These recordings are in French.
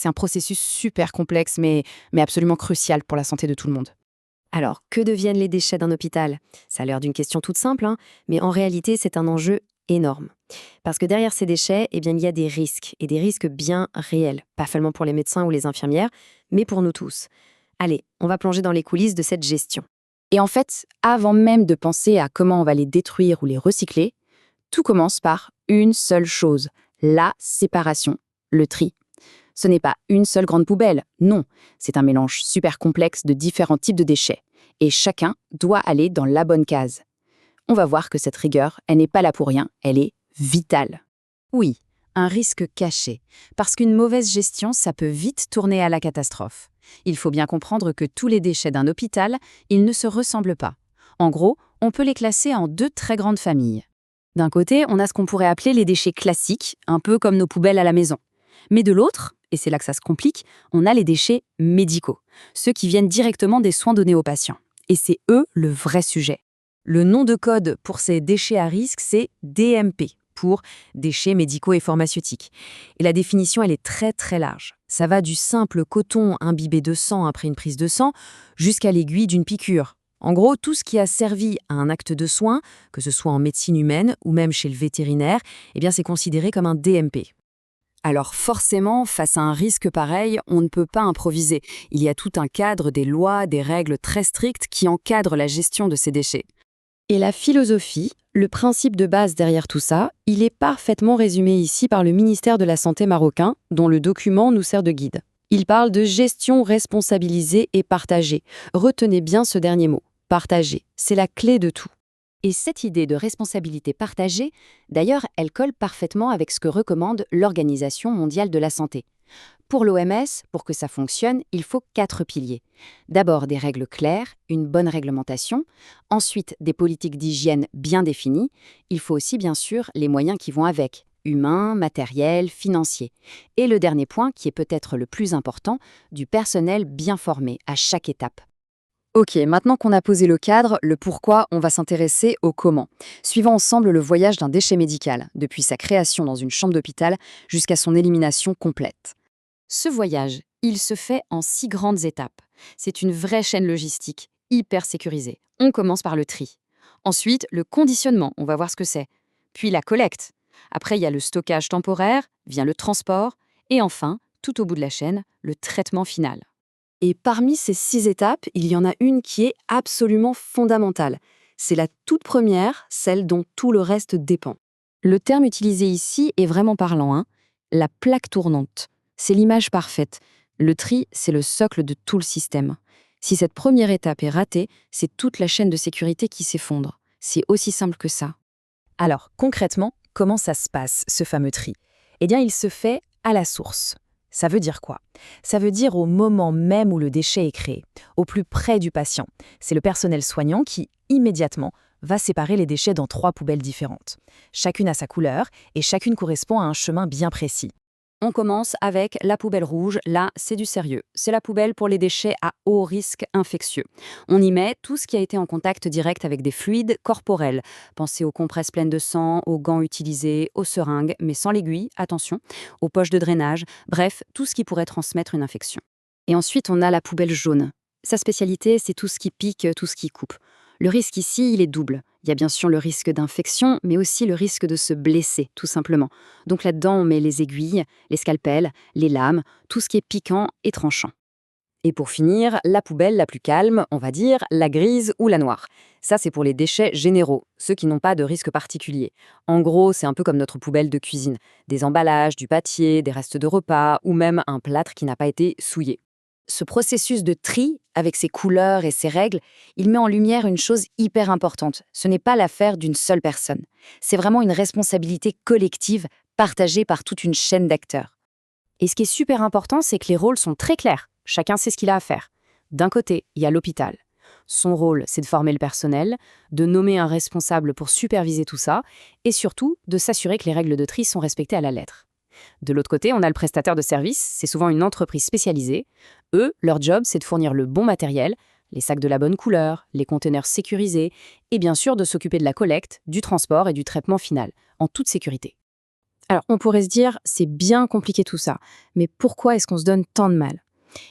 C'est un processus super complexe, mais absolument crucial pour la santé de tout le monde. Alors, que deviennent les déchets d'un hôpital? Ça a l'air d'une question toute simple, hein, mais en réalité, c'est un enjeu énorme. Parce que derrière ces déchets, eh bien, il y a des risques, et des risques bien réels. Pas seulement pour les médecins ou les infirmières, mais pour nous tous. Allez, on va plonger dans les coulisses de cette gestion. Et en fait, avant même de penser à comment on va les détruire ou les recycler, tout commence par une seule chose, la séparation, le tri. Ce n'est pas une seule grande poubelle, non, c'est un mélange super complexe de différents types de déchets. Et chacun doit aller dans la bonne case. On va voir que cette rigueur, elle n'est pas là pour rien, elle est vitale. Oui, un risque caché, parce qu'une mauvaise gestion, ça peut vite tourner à la catastrophe. Il faut bien comprendre que tous les déchets d'un hôpital, ils ne se ressemblent pas. En gros, on peut les classer en deux très grandes familles. D'un côté, on a ce qu'on pourrait appeler les déchets classiques, un peu comme nos poubelles à la maison. Mais de l'autre, et c'est là que ça se complique, on a les déchets médicaux, ceux qui viennent directement des soins donnés aux patients. Et c'est eux le vrai sujet. Le nom de code pour ces déchets à risque, c'est DMP, pour déchets médicaux et pharmaceutiques. Et la définition, elle est très très large. Ça va du simple coton imbibé de sang après une prise de sang, jusqu'à l'aiguille d'une piqûre. En gros, tout ce qui a servi à un acte de soin, que ce soit en médecine humaine ou même chez le vétérinaire, eh bien c'est considéré comme un DMP. Alors forcément, face à un risque pareil, on ne peut pas improviser. Il y a tout un cadre, des lois, des règles très strictes qui encadrent la gestion de ces déchets. Et la philosophie, le principe de base derrière tout ça, il est parfaitement résumé ici par le ministère de la Santé marocain, dont le document nous sert de guide. Il parle de gestion responsabilisée et partagée. Retenez bien ce dernier mot, partagée. C'est la clé de tout. Et cette idée de responsabilité partagée, d'ailleurs, elle colle parfaitement avec ce que recommande l'Organisation mondiale de la santé. Pour l'OMS, pour que ça fonctionne, il faut 4 piliers. D'abord des règles claires, une bonne réglementation, ensuite des politiques d'hygiène bien définies, il faut aussi bien sûr les moyens qui vont avec, humains, matériels, financiers. Et le dernier point, qui est peut-être le plus important, du personnel bien formé à chaque étape. Ok, maintenant qu'on a posé le cadre, le pourquoi, on va s'intéresser au comment. Suivons ensemble le voyage d'un déchet médical, depuis sa création dans une chambre d'hôpital jusqu'à son élimination complète. Ce voyage, il se fait en 6 grandes étapes. C'est une vraie chaîne logistique, hyper sécurisée. On commence par le tri. Ensuite, le conditionnement, on va voir ce que c'est. Puis la collecte. Après, il y a le stockage temporaire, vient le transport. Et enfin, tout au bout de la chaîne, le traitement final. Et parmi ces 6 étapes, il y en a une qui est absolument fondamentale. C'est la toute première, celle dont tout le reste dépend. Le terme utilisé ici est vraiment parlant, hein. La plaque tournante. C'est l'image parfaite. Le tri, c'est le socle de tout le système. Si cette première étape est ratée, c'est toute la chaîne de sécurité qui s'effondre. C'est aussi simple que ça. Alors, concrètement, comment ça se passe, ce fameux tri? Eh bien, il se fait à la source. Ça veut dire quoi? Ça veut dire au moment même où le déchet est créé, au plus près du patient. C'est le personnel soignant qui, immédiatement, va séparer les déchets dans 3 poubelles différentes. Chacune a sa couleur et chacune correspond à un chemin bien précis. On commence avec la poubelle rouge. Là, c'est du sérieux. C'est la poubelle pour les déchets à haut risque infectieux. On y met tout ce qui a été en contact direct avec des fluides corporels. Pensez aux compresses pleines de sang, aux gants utilisés, aux seringues, mais sans l'aiguille, attention, aux poches de drainage, bref, tout ce qui pourrait transmettre une infection. Et ensuite, on a la poubelle jaune. Sa spécialité, c'est tout ce qui pique, tout ce qui coupe. Le risque ici, il est double. Il y a bien sûr le risque d'infection, mais aussi le risque de se blesser, tout simplement. Donc là-dedans, on met les aiguilles, les scalpels, les lames, tout ce qui est piquant et tranchant. Et pour finir, la poubelle la plus calme, on va dire la grise ou la noire. Ça, c'est pour les déchets généraux, ceux qui n'ont pas de risque particulier. En gros, c'est un peu comme notre poubelle de cuisine. Des emballages, du papier, des restes de repas ou même un plâtre qui n'a pas été souillé. Ce processus de tri, avec ses couleurs et ses règles, il met en lumière une chose hyper importante. Ce n'est pas l'affaire d'une seule personne. C'est vraiment une responsabilité collective partagée par toute une chaîne d'acteurs. Et ce qui est super important, c'est que les rôles sont très clairs. Chacun sait ce qu'il a à faire. D'un côté, il y a l'hôpital. Son rôle, c'est de former le personnel, de nommer un responsable pour superviser tout ça, et surtout de s'assurer que les règles de tri sont respectées à la lettre. De l'autre côté, on a le prestataire de service, c'est souvent une entreprise spécialisée. Eux, leur job, c'est de fournir le bon matériel, les sacs de la bonne couleur, les conteneurs sécurisés, et bien sûr de s'occuper de la collecte, du transport et du traitement final, en toute sécurité. Alors, on pourrait se dire, c'est bien compliqué tout ça, mais pourquoi est-ce qu'on se donne tant de mal?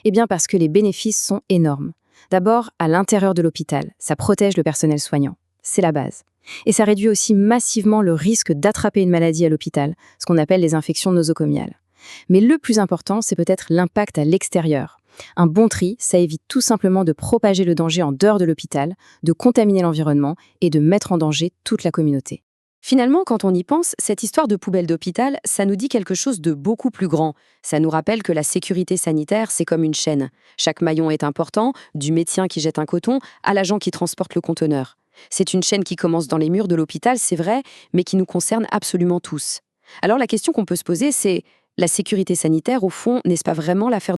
Eh bien parce que les bénéfices sont énormes. D'abord, à l'intérieur de l'hôpital, ça protège le personnel soignant. C'est la base. Et ça réduit aussi massivement le risque d'attraper une maladie à l'hôpital, ce qu'on appelle les infections nosocomiales. Mais le plus important, c'est peut-être l'impact à l'extérieur. Un bon tri, ça évite tout simplement de propager le danger en dehors de l'hôpital, de contaminer l'environnement et de mettre en danger toute la communauté. Finalement, quand on y pense, cette histoire de poubelle d'hôpital, ça nous dit quelque chose de beaucoup plus grand. Ça nous rappelle que la sécurité sanitaire, c'est comme une chaîne. Chaque maillon est important, du médecin qui jette un coton à l'agent qui transporte le conteneur. C'est une chaîne qui commence dans les murs de l'hôpital, c'est vrai, mais qui nous concerne absolument tous. Alors la question qu'on peut se poser, c'est la sécurité sanitaire, au fond, n'est-ce pas vraiment l'affaire